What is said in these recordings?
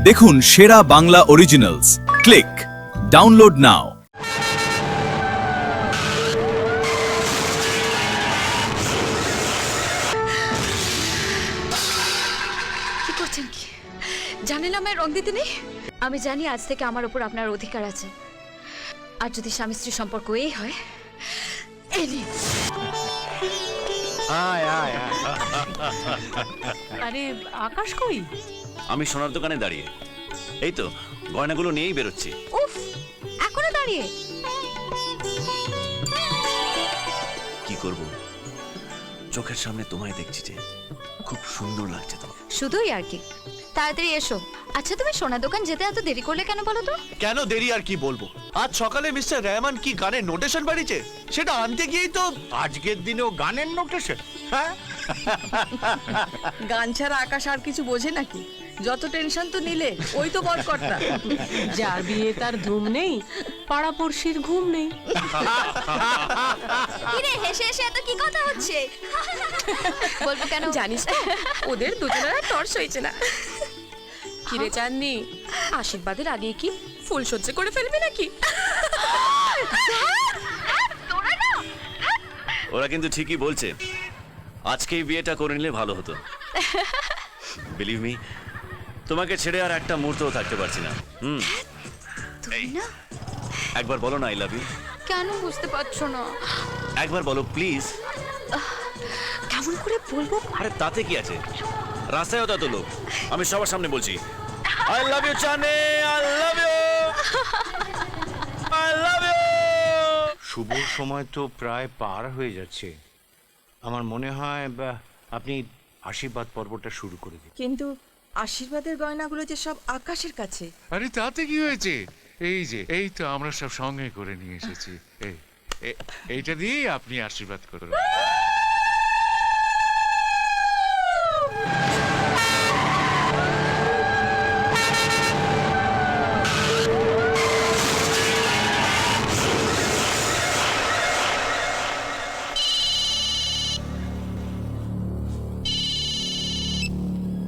দেখুন সেরা Bangla originals. Click download নাও। কি করছেন কি? জানেন আমায় রং দিতে নেই? আমি জানি আজ থেকে আমার উপর আপনার অধিকার আছে। আর যদি স্বামী স্ত্রী সম্পর্ক এই হয়, এই নিন। আরে আকাশ কই? আমি সোনার দোকানে দাঁড়িয়ে এই তো গয়নাগুলো নিয়েই বেরোচ্ছি। উফ, এখনো দাঁড়িয়ে? কি করব, চোখের সামনে তোমায় দেখছি যে খুব সুন্দর লাগছে তো। শুধুই আর কি। তাড়াতাড়ি এসো। আচ্ছা, তুমি সোনা দোকান যেতে এত দেরি করলে কেন বলো তো? কেন দেরি আর কি বলবো, আজ সকালে মিস্টার রহমান কি গানের নোটেশন বাড়িছে, সেটা আনতে গিয়েই তো আজকের দিনেও গানের নোটেশন? হ্যাঁ, গান ছাড়া আকাশ আর কিছু বোঝে নাকি? যত টেনশন তো নিলে, ওই তো বরকর্তা। যার বিয়ে তার ধুম নেই, পাড়াপড়শির ঘুম নেই। কিরে, হেসে হেসে এত কি কথা হচ্ছে? বলবো কেন জানিস তো, ওদের দুজনের টর্চ হয়েছে না। কিরে চাঁদনি, আশীর্বাদের আগে কি ফুল সহ্য করে ফেলবি নাকি? ওরা কিন্তু ঠিকই বলছে, আজকেই বিয়েটা করে নিলে ভালো হতো। বিলিভ মি, তোমাকে ছেড়ে আর একটা মুহূর্তও থাকতে পারছি না। তুমি না? একবার বলো না আই লাভ ইউ। কেন বুঝতে পারছো না? একবার বলো প্লিজ। কেমন করে বলবো? আরে তাতে কি আছে, রাস্তায় তো লোক, আমি সবার সামনে বলছি আই লাভ ইউ চানে, I love you, I love you. শুভ সময় তো প্রায় পার হয়ে যাচ্ছে। আমার মনে হয় আপনি আশীর্বাদ পর্বটা শুরু করে দিন। কিন্তু আশীর্বাদের গয়নাগুলো যে সব আকাশের কাছে। আরে তাতে কি হয়েছে? এই তো আমরা সব সঙ্গে করে নিয়ে এসেছি। এইটা দিয়েই আপনি আশীর্বাদ করুন।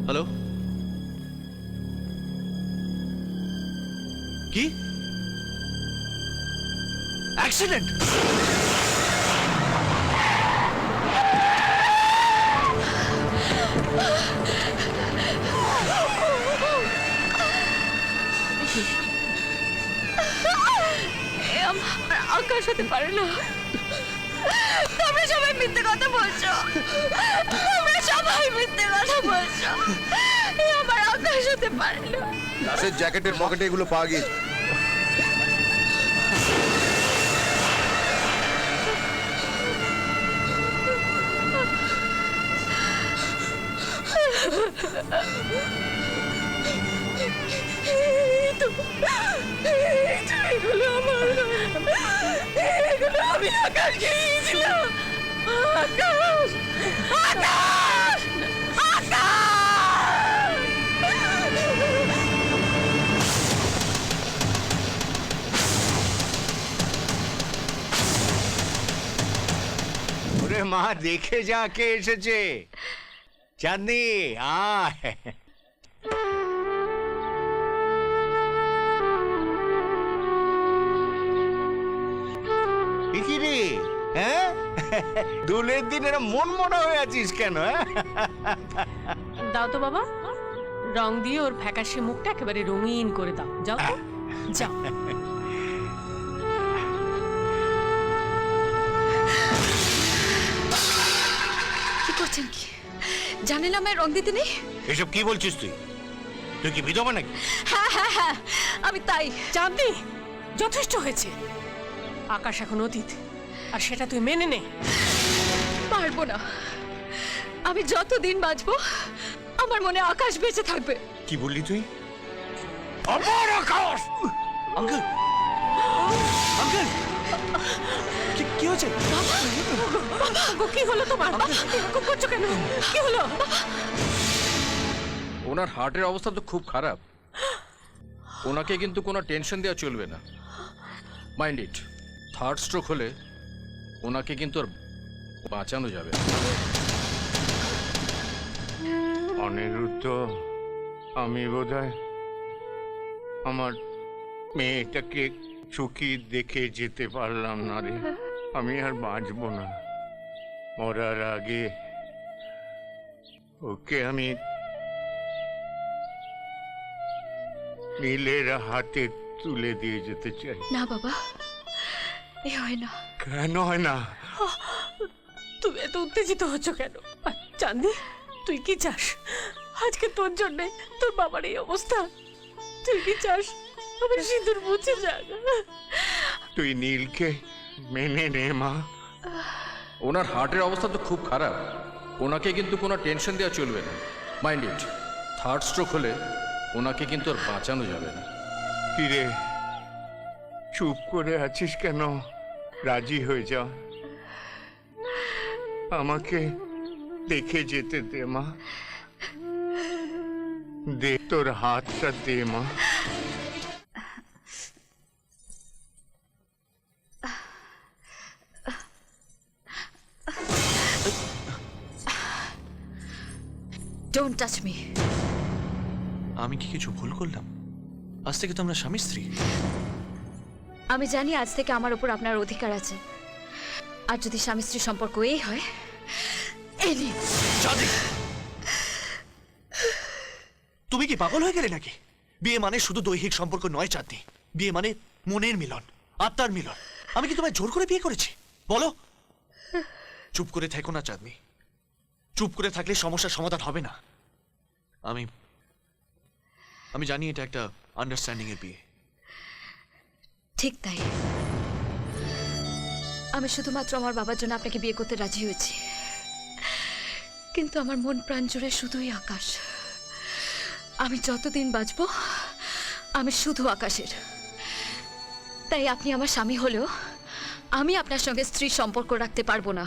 হ্যালো, কি অ্যাক্সিডেন্ট? আকাশ হতে পারে না। তোমরা সবাই মিথ্যে কথা বলছো। তোমরা সবাই মিথ্যে কথা বলছো। এ আমার আকাশ হতে পারে না। দাসের জ্যাকেটের পকেটে এগুলো পাওয়া গিয়েছে। এগুলো আমার, এগুলো আমি আকাশকে দিয়েছিলাম। আকাশ, আকাশ, আকাশ! ওরে মা, দেখে যা কে এসেছে। চাঁদনি আয়। কি রে, হ্যাঁ? দুলের দিন এরা মন মরা হয়ে আছিস কেন? দাও তো বাবা, রং দিয়ে ওর ফ্যাকাশে মুখটা একেবারে রঙিন করে দাও। যাও তো, যাও। কি করছেন কি? জানেন আমায় রং দিতে নেই? এসব কি বলছিস তুই? তুই কি বিধবা নাকি? হ্যাঁ হ্যাঁ হ্যাঁ, আমি তাই। চাঁদনি, যথেষ্ট হয়েছে। আকাশ এখন অতীত, আর সেটা তুই মেনে নে। পারবো না। আমি যতদিন বাঁচবো আমার মনে আকাশ বেঁচে থাকবে। কি বললি তুই? আমার আকাশ! আঙ্কেল, আঙ্কেল, কি হয়েছে? কি হলো তোমার? এরকম করছো কেন? কি হলো? ওনার হার্টের অবস্থা তো খুব খারাপ। ওনাকে কিন্তু কোনো টেনশন দেওয়া চলবে না। মাইন্ড ইট, থার্ড স্ট্রোক হলে ওনাকে কিন্তু আর বাঁচানো যাবে না। অনিরুদ্ধ, আমি বোধহয় আমার মেয়েটাকে চোখে দেখে যেতে পারলাম না রে। আমি আর বাঁচবো না। মরার আগে ওকে আমি নীলের হাতে তুলে দিয়ে যেতে চাই। না বাবা, এ হয় না। কেন হয় না? তুমি এত উত্তেজিত হচ্ছ কেন? আর চাঁদনি, তুই কি চাস আজকে তোর জন্যে তোর বাবার এই অবস্থা? তুই কি চাস আমার সিঁদুর মুছে যাক? তুই নীলকে মেনে নে মা। ওনার হার্টের অবস্থা তো খুব খারাপ, ওনাকে কিন্তু কোনো টেনশন দেওয়া চলবে না। মাইন্ড ইট, থার্ড স্ট্রোক হলে ওনাকে কিন্তু আর বাঁচানো যাবে না। কিরে চুপ করে আছিস কেন? রাজি হয়ে যা, আমাকে দেখে যেতে দে মা। দে তোর হাতটা দে মা। Don't touch me. আমি কি কিছু ভুল করলাম? আজ থেকে তো আমরা স্বামী স্ত্রী। আমি জানি আজ থেকে আমার উপর আপনার অধিকার আছে, আর যদি স্বামী স্ত্রী সম্পর্ক এই হয়, এই নিন। চাঁদি, তুমি কি পাগল হয়ে গেলে নাকি? বিয়ে মানে শুধু দৈহিক সম্পর্ক নয় চাঁদনি, বিয়ে মানে মনের মিলন, আত্মার মিলন। আমি কি তোমায় জোর করে বিয়ে করেছি? বলো। চুপ করে থেকো না চাঁদনি, চুপ করে থাকলে সমস্যার সমাধান হবে না। আমি জানি এটা একটা আন্ডারস্ট্যান্ডিং এর বিয়ে। ঠিক তাই, আমি শুধুমাত্র আমার বাবার জন্য আপনাকে বিয়ে করতে রাজি হয়েছি, কিন্তু আমার মন প্রাণ জুড়ে শুধুই আকাশ। আমি যতদিন বাঁচবো আমি শুধু আকাশের। তাই আপনি আমার স্বামী হলেও আমি আপনার সঙ্গে স্ত্রীর সম্পর্ক রাখতে পারবো না।